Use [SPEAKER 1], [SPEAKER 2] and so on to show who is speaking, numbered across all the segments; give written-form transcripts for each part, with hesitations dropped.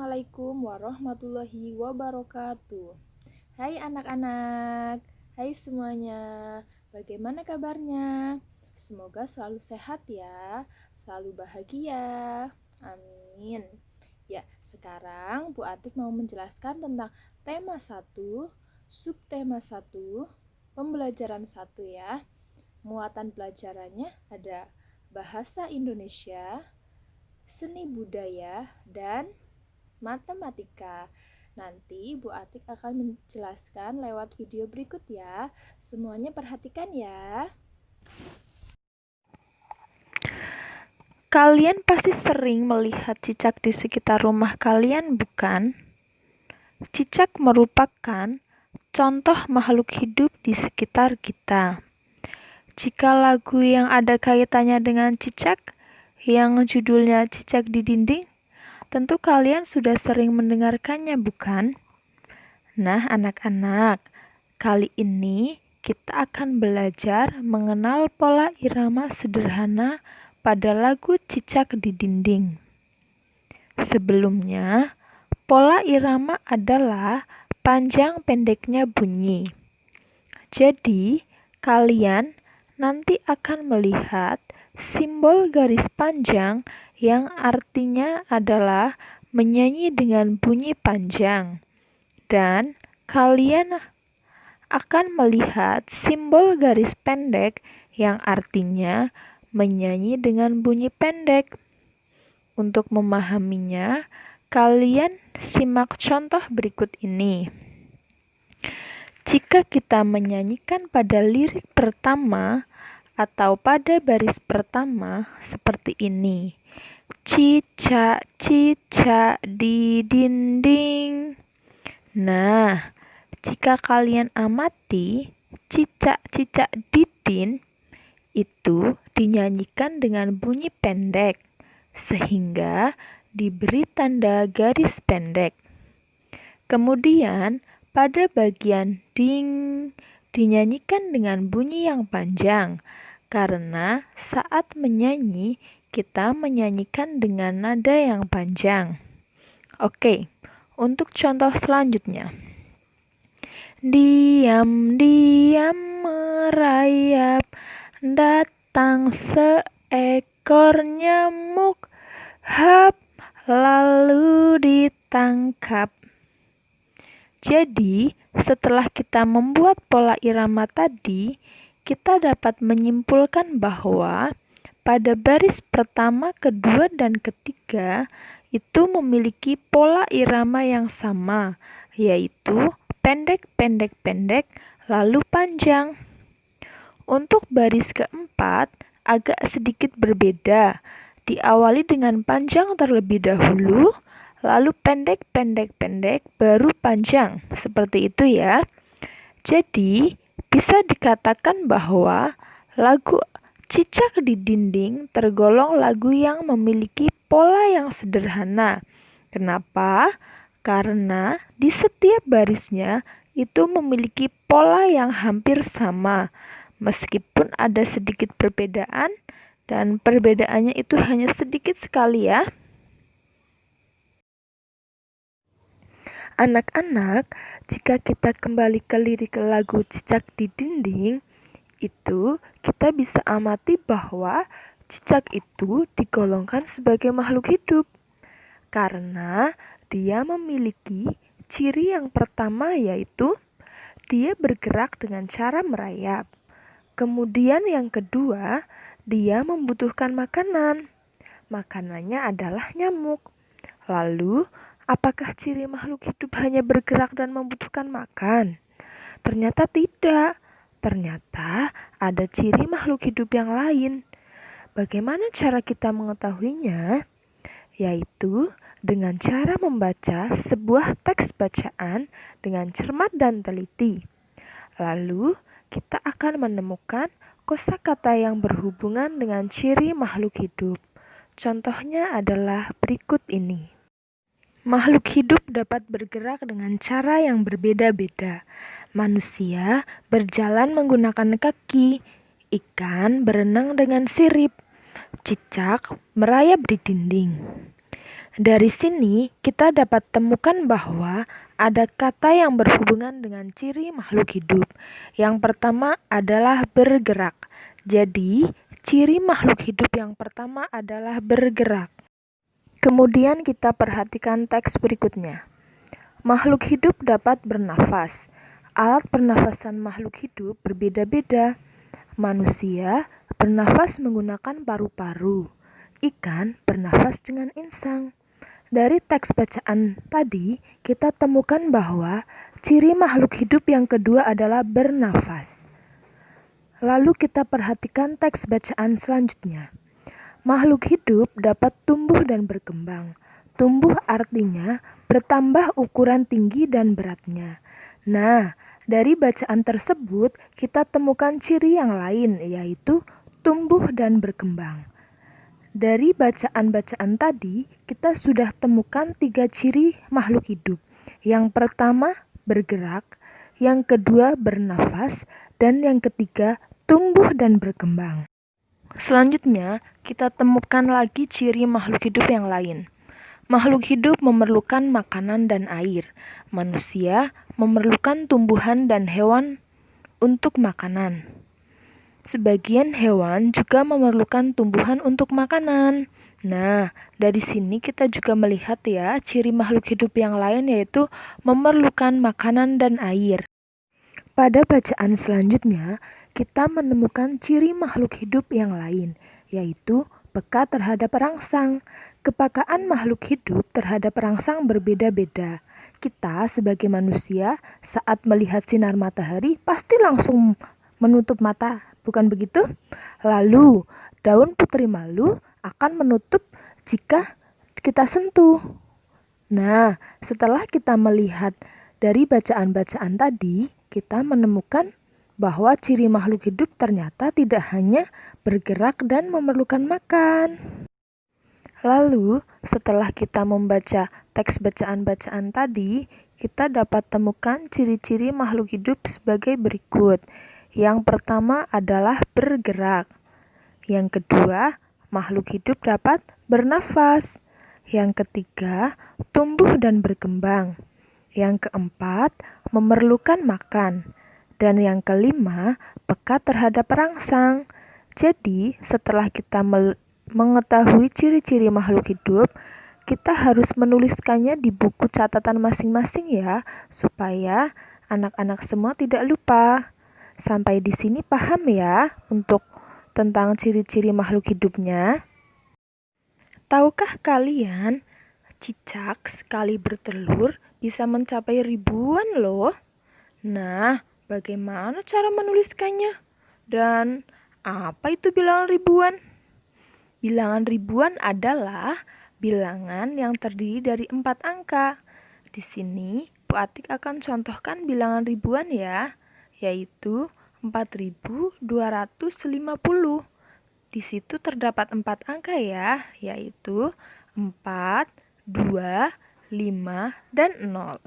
[SPEAKER 1] Assalamualaikum warahmatullahi wabarakatuh. Hai anak-anak, hai semuanya. Bagaimana kabarnya? Semoga selalu sehat ya, selalu bahagia. Amin. Ya, sekarang Bu Atik mau menjelaskan tentang tema 1, subtema 1, pembelajaran 1 ya. Muatan pelajarannya ada bahasa Indonesia, seni budaya, dan matematika. Nanti Bu Atik akan menjelaskan lewat video berikut ya. Semuanya perhatikan ya.
[SPEAKER 2] Kalian pasti sering melihat cicak di sekitar rumah kalian, bukan? Cicak merupakan contoh makhluk hidup di sekitar kita. Jika lagu yang ada kaitannya dengan cicak, yang judulnya Cicak di Dinding, tentu kalian sudah sering mendengarkannya, bukan? Nah, anak-anak, kali ini kita akan belajar mengenal pola irama sederhana pada lagu Cicak di Dinding. Sebelumnya, pola irama adalah panjang pendeknya bunyi. Jadi, kalian nanti akan melihat simbol garis panjang yang artinya adalah menyanyi dengan bunyi panjang. Dan kalian akan melihat simbol garis pendek yang artinya menyanyi dengan bunyi pendek. Untuk memahaminya, kalian simak contoh berikut ini. Jika kita menyanyikan pada lirik pertama atau pada baris pertama seperti ini. Cicak, cicak di dinding. Nah, jika kalian amati, cicak-cicak didin itu dinyanyikan dengan bunyi pendek, sehingga diberi tanda garis pendek. Kemudian, pada bagian ding dinyanyikan dengan bunyi yang panjang, karena saat menyanyi, kita menyanyikan dengan nada yang panjang. Oke, untuk contoh selanjutnya. Diam-diam merayap, datang seekor nyamuk, hap, lalu ditangkap. Jadi, setelah kita membuat pola irama tadi, kita dapat menyimpulkan bahwa pada baris pertama, kedua, dan ketiga itu memiliki pola irama yang sama, yaitu pendek, lalu panjang. Untuk baris keempat agak sedikit berbeda, diawali dengan panjang terlebih dahulu, lalu pendek, baru panjang, seperti itu ya. Jadi, bisa dikatakan bahwa lagu Cicak di Dinding tergolong lagu yang memiliki pola yang sederhana. Kenapa? Karena di setiap barisnya itu memiliki pola yang hampir sama, meskipun ada sedikit perbedaan, dan perbedaannya itu hanya sedikit sekali ya. Anak-anak, jika kita kembali ke lirik lagu Cicak di Dinding, itu kita bisa amati bahwa cicak itu digolongkan sebagai makhluk hidup karena dia memiliki ciri yang pertama, yaitu dia bergerak dengan cara merayap. Kemudian yang kedua, dia membutuhkan makanan. Makanannya adalah nyamuk. Lalu, apakah ciri makhluk hidup hanya bergerak dan membutuhkan makan? Ternyata tidak. Ternyata ada ciri makhluk hidup yang lain. Bagaimana cara kita mengetahuinya? Yaitu dengan cara membaca sebuah teks bacaan dengan cermat dan teliti. Lalu, kita akan menemukan kosakata yang berhubungan dengan ciri makhluk hidup. Contohnya adalah berikut ini. Makhluk hidup dapat bergerak dengan cara yang berbeda-beda. Manusia berjalan menggunakan kaki, ikan berenang dengan sirip, cicak merayap di dinding. Dari sini kita dapat temukan bahwa ada kata yang berhubungan dengan ciri makhluk hidup. Yang pertama adalah bergerak. Jadi, ciri makhluk hidup yang pertama adalah bergerak. Kemudian kita perhatikan teks berikutnya. Makhluk hidup dapat bernafas. Alat pernafasan makhluk hidup berbeda-beda. Manusia bernafas menggunakan paru-paru. Ikan bernafas dengan insang. Dari teks bacaan tadi, kita temukan bahwa ciri makhluk hidup yang kedua adalah bernafas. Lalu kita perhatikan teks bacaan selanjutnya. Makhluk hidup dapat tumbuh dan berkembang. Tumbuh artinya bertambah ukuran tinggi dan beratnya. Nah, dari bacaan tersebut kita temukan ciri yang lain, yaitu tumbuh dan berkembang. Dari bacaan-bacaan tadi, kita sudah temukan 3 ciri makhluk hidup. Yang pertama, bergerak. Yang kedua, bernafas. Dan yang ketiga, tumbuh dan berkembang. Selanjutnya, kita temukan lagi ciri makhluk hidup yang lain. Makhluk hidup memerlukan makanan dan air. Manusia memerlukan tumbuhan dan hewan untuk makanan. Sebagian hewan juga memerlukan tumbuhan untuk makanan. Nah, dari sini kita juga melihat ya ciri makhluk hidup yang lain, yaitu memerlukan makanan dan air. Pada bacaan selanjutnya, kita menemukan ciri makhluk hidup yang lain, yaitu peka terhadap rangsang. Kepekaan makhluk hidup terhadap rangsang berbeda-beda. Kita sebagai manusia saat melihat sinar matahari pasti langsung menutup mata, bukan begitu? Lalu, daun putri malu akan menutup jika kita sentuh. Nah, setelah kita melihat dari bacaan-bacaan tadi, kita menemukan bahwa ciri makhluk hidup ternyata tidak hanya bergerak dan memerlukan makan. Lalu, setelah kita membaca teks bacaan-bacaan tadi, kita dapat temukan ciri-ciri makhluk hidup sebagai berikut. Yang pertama adalah bergerak. Yang kedua, makhluk hidup dapat bernafas. Yang ketiga, tumbuh dan berkembang. Yang keempat, memerlukan makan. Dan yang kelima, peka terhadap rangsang. Jadi, setelah kita mengetahui ciri-ciri makhluk hidup, kita harus menuliskannya di buku catatan masing-masing ya, supaya anak-anak semua tidak lupa. Sampai di sini paham ya untuk tentang ciri-ciri makhluk hidupnya? Tahukah kalian, cicak sekali bertelur bisa mencapai ribuan loh. Nah, bagaimana cara menuliskannya? Dan apa itu bilangan ribuan? Bilangan ribuan adalah bilangan yang terdiri dari 4 angka. Di sini, Bu Atik akan contohkan bilangan ribuan ya, yaitu 4.250. Di situ terdapat 4 angka ya, yaitu 4, 2, 5, dan 0.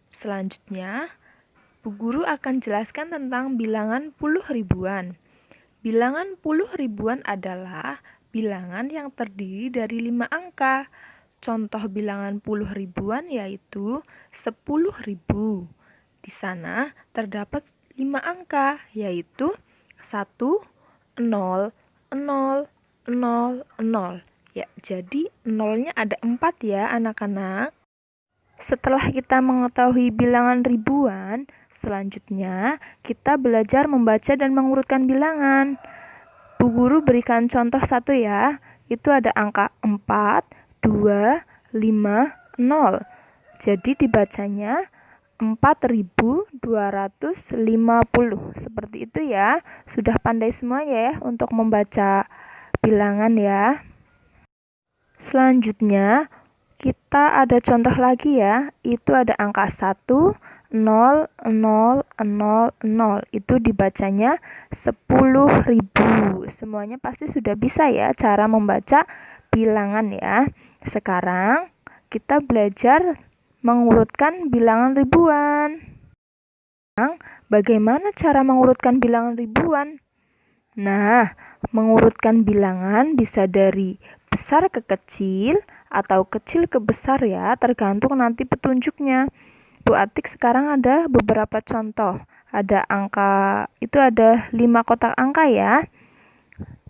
[SPEAKER 2] Selanjutnya, Bu Guru akan jelaskan tentang bilangan puluh ribuan. Bilangan puluh ribuan adalah bilangan yang terdiri dari 5 angka. Contoh bilangan puluh ribuan yaitu 10.000. Di sana terdapat 5 angka, yaitu 1, 0, 0, 0, 0. Ya, jadi nolnya ada 4 ya anak-anak. Setelah kita mengetahui bilangan ribuan, selanjutnya kita belajar membaca dan mengurutkan bilangan. Bu Guru berikan contoh 1 ya, itu ada angka 4, 2, 5, 0. Jadi dibacanya 4.250. Seperti itu ya. Sudah pandai semua ya untuk membaca bilangan ya. Selanjutnya kita ada contoh lagi ya. Itu ada angka 1, 0, 0, 0, 0. Itu dibacanya 10.000. Semuanya pasti sudah bisa ya cara membaca bilangan ya. Sekarang kita belajar mengurutkan bilangan ribuan. Bagaimana cara mengurutkan bilangan ribuan? Nah, mengurutkan bilangan bisa dari besar ke kecil atau kecil ke besar ya, tergantung nanti petunjuknya. Bu Atik sekarang ada beberapa contoh. Ada angka, itu ada 5 kotak angka ya.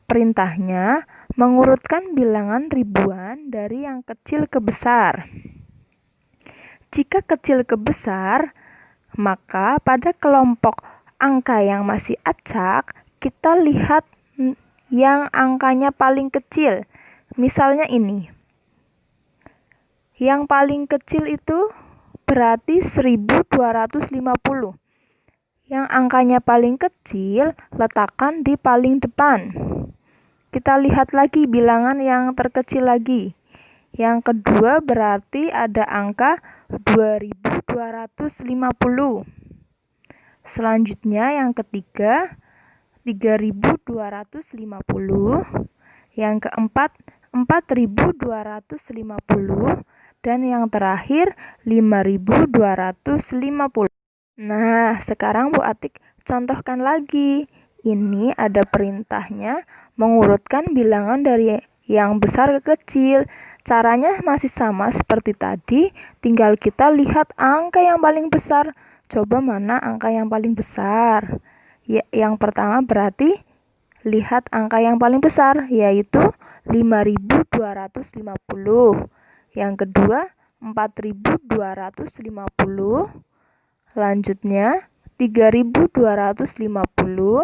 [SPEAKER 2] Perintahnya mengurutkan bilangan ribuan dari yang kecil ke besar. Jika kecil ke besar, maka pada kelompok angka yang masih acak, kita lihat yang angkanya paling kecil. Misalnya ini. Yang paling kecil itu berarti 1250. Yang angkanya paling kecil, letakkan di paling depan. Kita lihat lagi bilangan yang terkecil lagi. Yang kedua berarti ada angka 2250. Selanjutnya yang ketiga 3250. Yang keempat 4250. Dan yang terakhir 5250. Nah, sekarang Bu Atik contohkan lagi. Ini ada perintahnya mengurutkan bilangan dari yang besar ke kecil. Caranya masih sama seperti tadi, tinggal kita lihat angka yang paling besar. Coba mana angka yang paling besar? Ya, yang pertama berarti lihat angka yang paling besar, yaitu 5250. Yang kedua 4250. Selanjutnya 3250,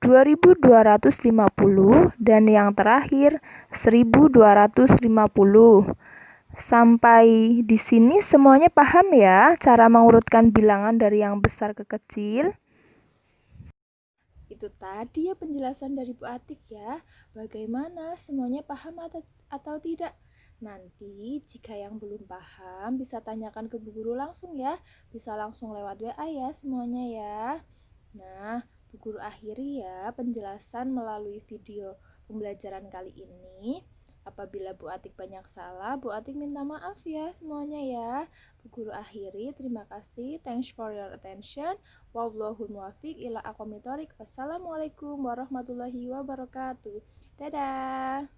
[SPEAKER 2] 2250, dan yang terakhir 1250. Sampai di sini semuanya paham ya cara mengurutkan bilangan dari yang besar ke kecil?
[SPEAKER 1] Itu tadi ya penjelasan dari Bu Atik ya. Bagaimana semuanya paham atau tidak? Nanti jika yang belum paham bisa tanyakan ke Bu Guru langsung ya. Bisa langsung lewat WA ya semuanya ya. Nah, Bu Guru akhiri ya penjelasan melalui video pembelajaran kali ini. Apabila Bu Atik banyak salah, Bu Atik minta maaf ya semuanya ya. Bu Guru akhiri, terima kasih. Thanks for your attention. Wallahul muwaffiq ila aqwamit thoriq. Wassalamualaikum warahmatullahi wabarakatuh. Dadah.